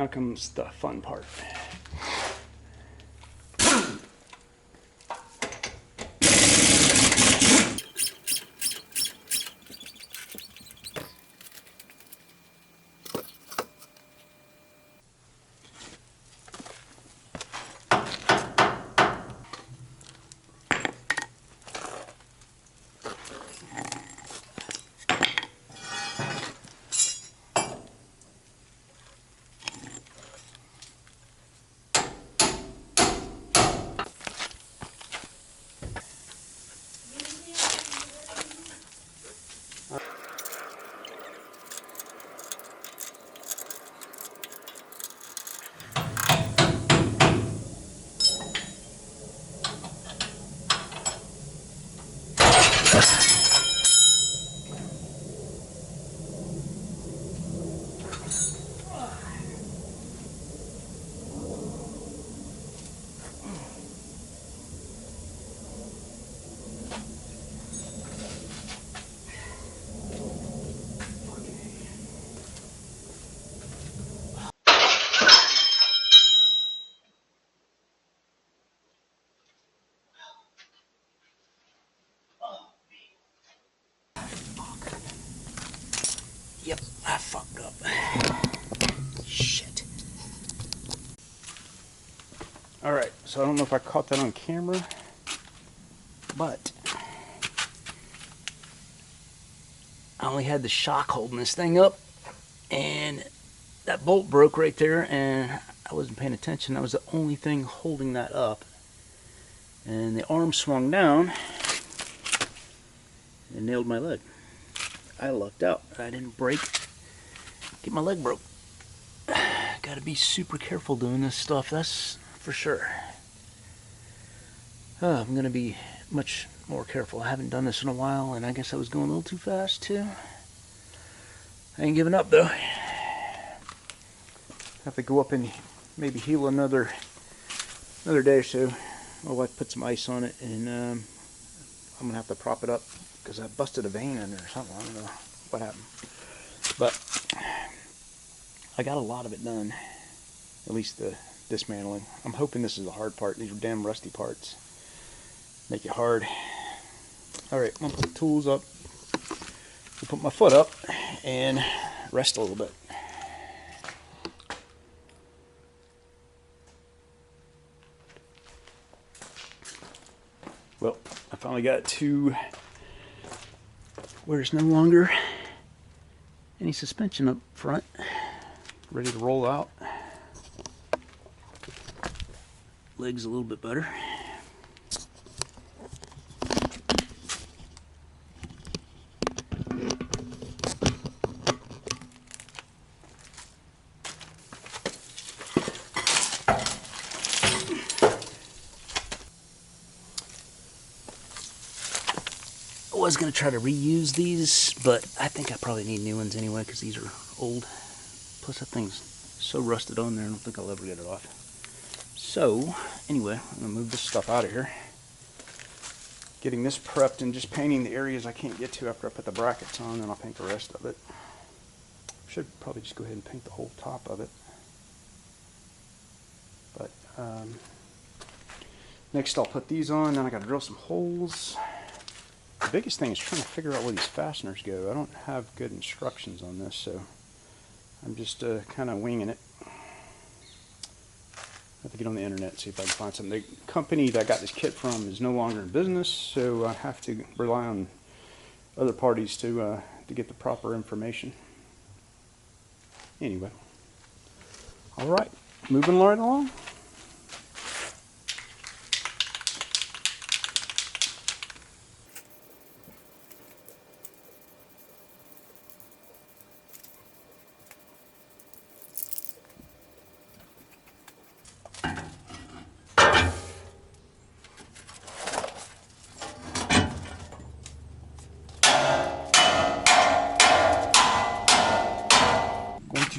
Now comes the fun part. Yep, I fucked up. Shit. Alright, so I don't know if I caught that on camera, but I only had the shock holding this thing up, and that bolt broke right there, and I wasn't paying attention. That was the only thing holding that up. And the arm swung down and nailed my leg. I lucked out. I didn't get my leg broke. Gotta be super careful doing this stuff, that's for sure. I'm gonna be much more careful. I haven't done this in a while, and I guess I was going a little too fast too. I ain't giving up though. Have to go up and maybe heal another day or so. My wife put some ice on it, and I'm gonna have to prop it up because I busted a vein in there or something. I don't know what happened, but I got a lot of it done. At least the dismantling. I'm hoping this is the hard part. These are damn rusty parts. Make it hard. Alright, I'm gonna put the tools up. I'll put my foot up and rest a little bit. Well, I finally got to where there's no longer any suspension up front. Ready to roll out. Legs a little bit better. I was going to try to reuse these, but I think I probably need new ones anyway because these are old. Plus that thing's so rusted on there, I don't think I'll ever get it off. So, anyway, I'm going to move this stuff out of here. Getting this prepped and just painting the areas I can't get to after I put the brackets on, and I'll paint the rest of it. Should probably just go ahead and paint the whole top of it. But, next I'll put these on, then I got to drill some holes. The biggest thing is trying to figure out where these fasteners go. I don't have good instructions on this, so I'm just kind of winging it. I have to get on the internet and see if I can find something. The company that I got this kit from is no longer in business, so I have to rely on other parties to get the proper information. Anyway, all right, moving right along.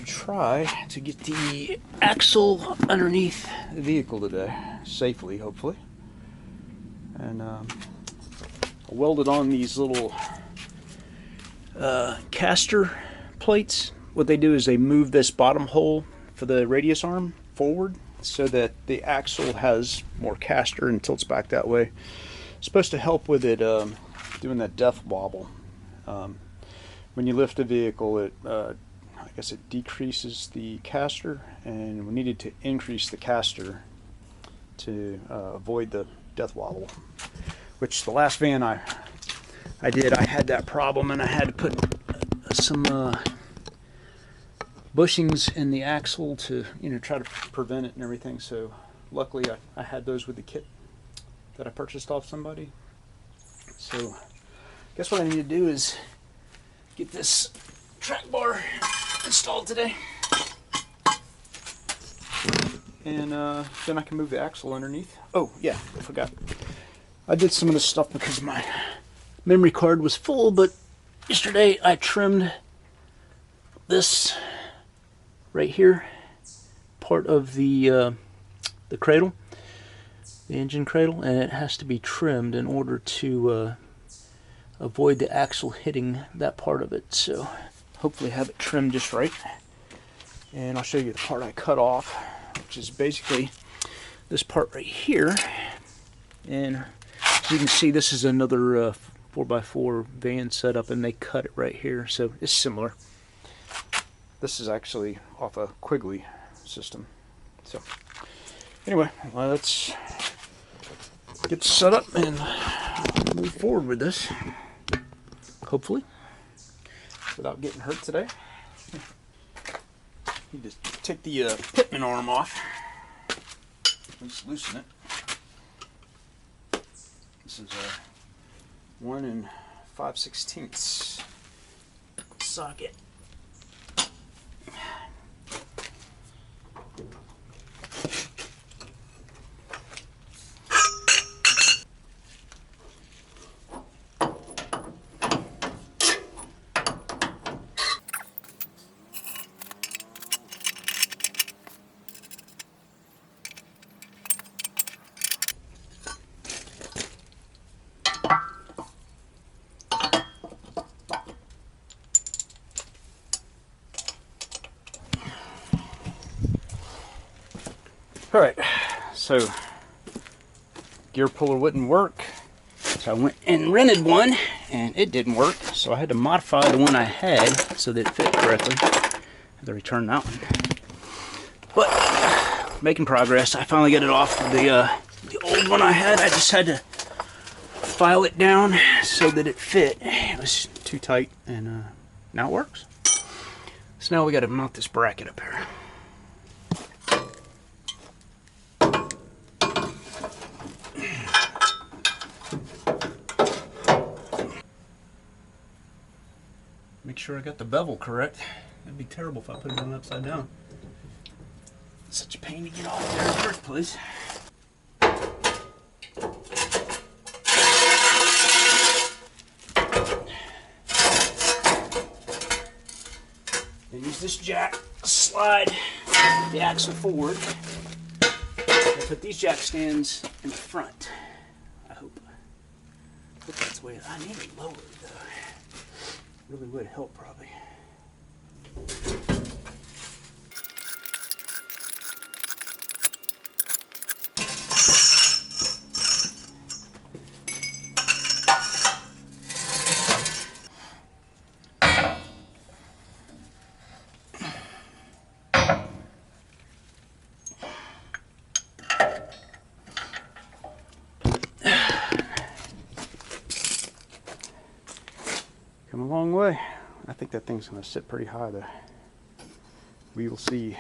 Try to get the axle underneath the vehicle today, safely, hopefully. And I welded on these little caster plates. What they do is they move this bottom hole for the radius arm forward so that the axle has more caster and tilts back that way. It's supposed to help with it doing that death wobble. When you lift a vehicle, I guess it decreases the caster, and we needed to increase the caster to avoid the death wobble. Which the last van I did, I had that problem, and I had to put some bushings in the axle to try to prevent it and everything. So luckily I had those with the kit that I purchased off somebody. So I guess what I need to do is get this track bar installed today, and then I can move the axle underneath. Oh yeah, I forgot. I did some of this stuff because my memory card was full, but yesterday I trimmed this right here, part of the cradle, the engine cradle, and it has to be trimmed in order to avoid the axle hitting that part of it. So hopefully have it trimmed just right, and I'll show you the part I cut off, which is basically this part right here. And as you can see, this is another 4x4 van setup, and they cut it right here, so it's similar. This is actually off a Quigley system. So anyway, let's get set up and move forward with this, hopefully without getting hurt today. Need to take the pitman arm off. Let's loosen it. This is a 1 5/16 socket. Alright, so gear puller wouldn't work, so I went and rented one, and it didn't work, so I had to modify the one I had so that it fit correctly. I had to return that one. But making progress. I finally got it off of the old one I had. I just had to file it down so that it fit. It was too tight, and now it works. So now we got to mount this bracket up here. Make sure I got the bevel correct. That'd be terrible if I put it on upside down. It's such a pain to get off there in the first place. And use this jack to slide the axle forward. I put these jack stands in the front. I hope that's the way I need it lowered though. Really would help probably. Come a long way. I think that thing's going to sit pretty high though. We will see.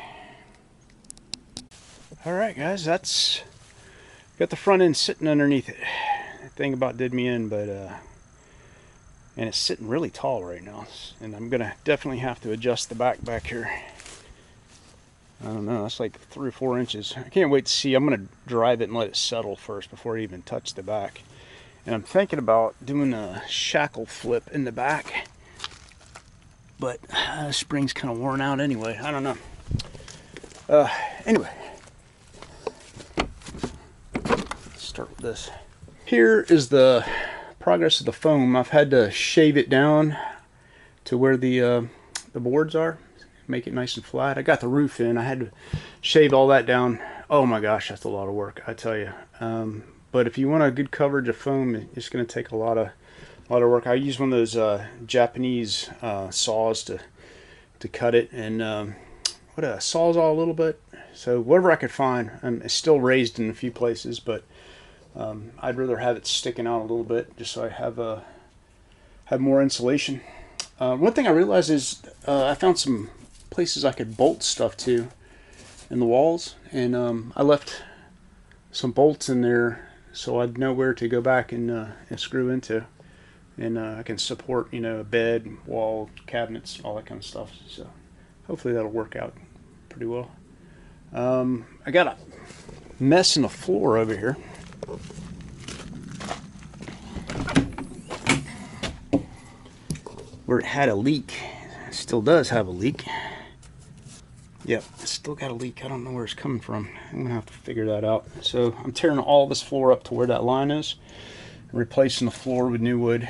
Alright guys, that's got the front end sitting underneath it. The thing about did me in, but and it's sitting really tall right now, and I'm gonna definitely have to adjust the back here. I don't know, that's like 3 or 4 inches. I can't wait to see. I'm gonna drive it and let it settle first before I even touch the back. And I'm thinking about doing a shackle flip in the back, but the spring's kind of worn out anyway. I don't know. Anyway, let's start with this. Here is the progress of the foam. I've had to shave it down to where the boards are. make it nice and flat. I got the roof in. I had to shave all that down. Oh my gosh, that's a lot of work, I tell you. But if you want a good coverage of foam, it's going to take a lot of work. I use one of those Japanese saws to cut it, and what a sawzall a little bit. So whatever I could find. It's still raised in a few places, but I'd rather have it sticking out a little bit just so I have more insulation. One thing I realized is I found some places I could bolt stuff to in the walls, and I left some bolts in there so I'd know where to go back and screw into, and I can support, you know, a bed, wall, cabinets, all that kind of stuff. So hopefully that'll work out pretty well. I got a mess in the floor over here. Where it had a leak. It still does have a leak. Yep, it's still got a leak. I don't know where it's coming from. I'm gonna have to figure that out. So I'm tearing all this floor up to where that line is, and replacing the floor with new wood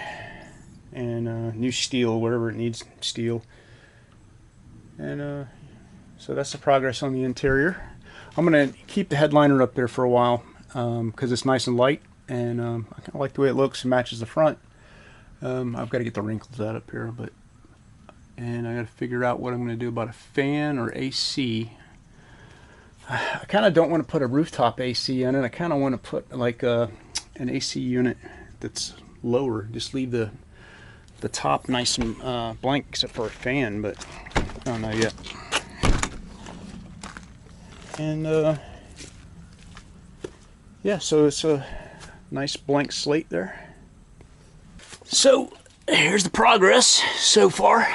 and new steel, wherever it needs steel. And so that's the progress on the interior. I'm gonna keep the headliner up there for a while because it's nice and light, and I kind of like the way it looks and matches the front. I've got to get the wrinkles out up here, and I got to figure out what I'm going to do about a fan or AC. I kind of don't want to put a rooftop AC in it. I kind of want to put like an AC unit that's lower. Just leave the top nice and blank except for a fan, but I don't know yet. And yeah, so it's a nice blank slate there. So here's the progress so far.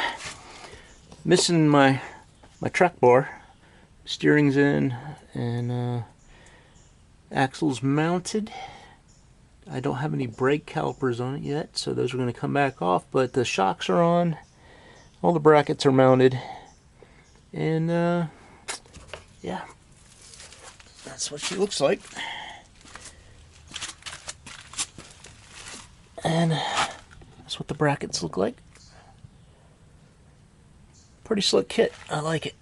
Missing my track bar, steering's in, and axle's mounted. I don't have any brake calipers on it yet, so those are going to come back off, but the shocks are on, all the brackets are mounted, and yeah, that's what she looks like. And that's what the brackets look like. Pretty slick kit. I like it.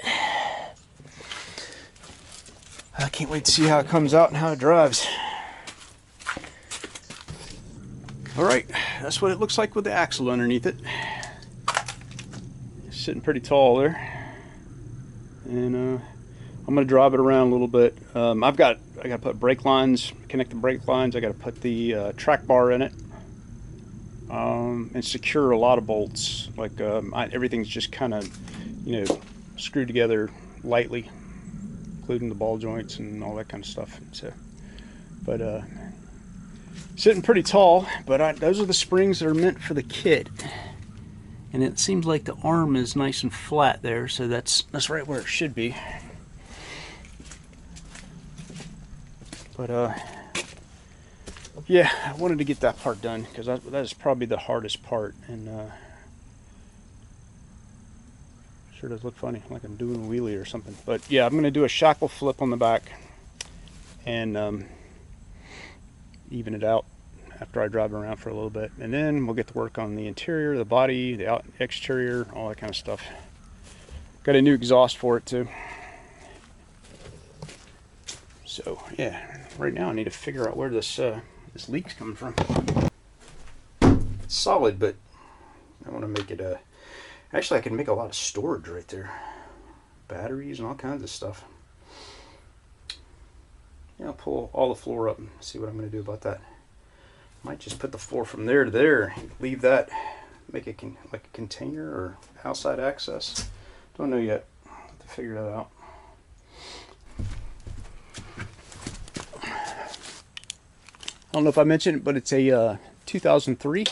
I can't wait to see how it comes out and how it drives. Alright, that's what it looks like with the axle underneath it. It's sitting pretty tall there. And I'm going to drive it around a little bit. I got to put brake lines, connect the brake lines. I got to put the track bar in it. And secure a lot of bolts. Like everything's just kind of, you know, screwed together lightly, including the ball joints and all that kind of stuff. So, but sitting pretty tall. But those are the springs that are meant for the kit, and it seems like the arm is nice and flat there, so that's right where it should be. But yeah, I wanted to get that part done because that is probably the hardest part, and sure does look funny, like I'm doing a wheelie or something. But yeah, I'm going to do a shackle flip on the back and even it out after I drive around for a little bit, and then we'll get to work on the interior, the body, the exterior, all that kind of stuff. Got a new exhaust for it too. So yeah, right now I need to figure out where this leak's coming from. It's solid, but I want to make it actually I can make a lot of storage right there, batteries and all kinds of stuff. Yeah, I'll pull all the floor up and see what I'm going to do about that. Might just put the floor from there to there, leave that, make it like a container or outside access. Don't know yet. I'll have to figure that out. I don't know if I mentioned it, but it's a 2003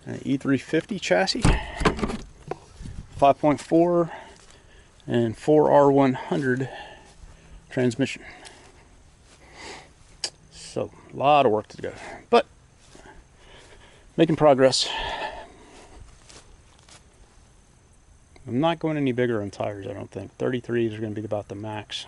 E350 chassis, 5.4 and 4R100 transmission. So a lot of work to go, but making progress. I'm not going any bigger on tires, I don't think. 33s are going to be about the max.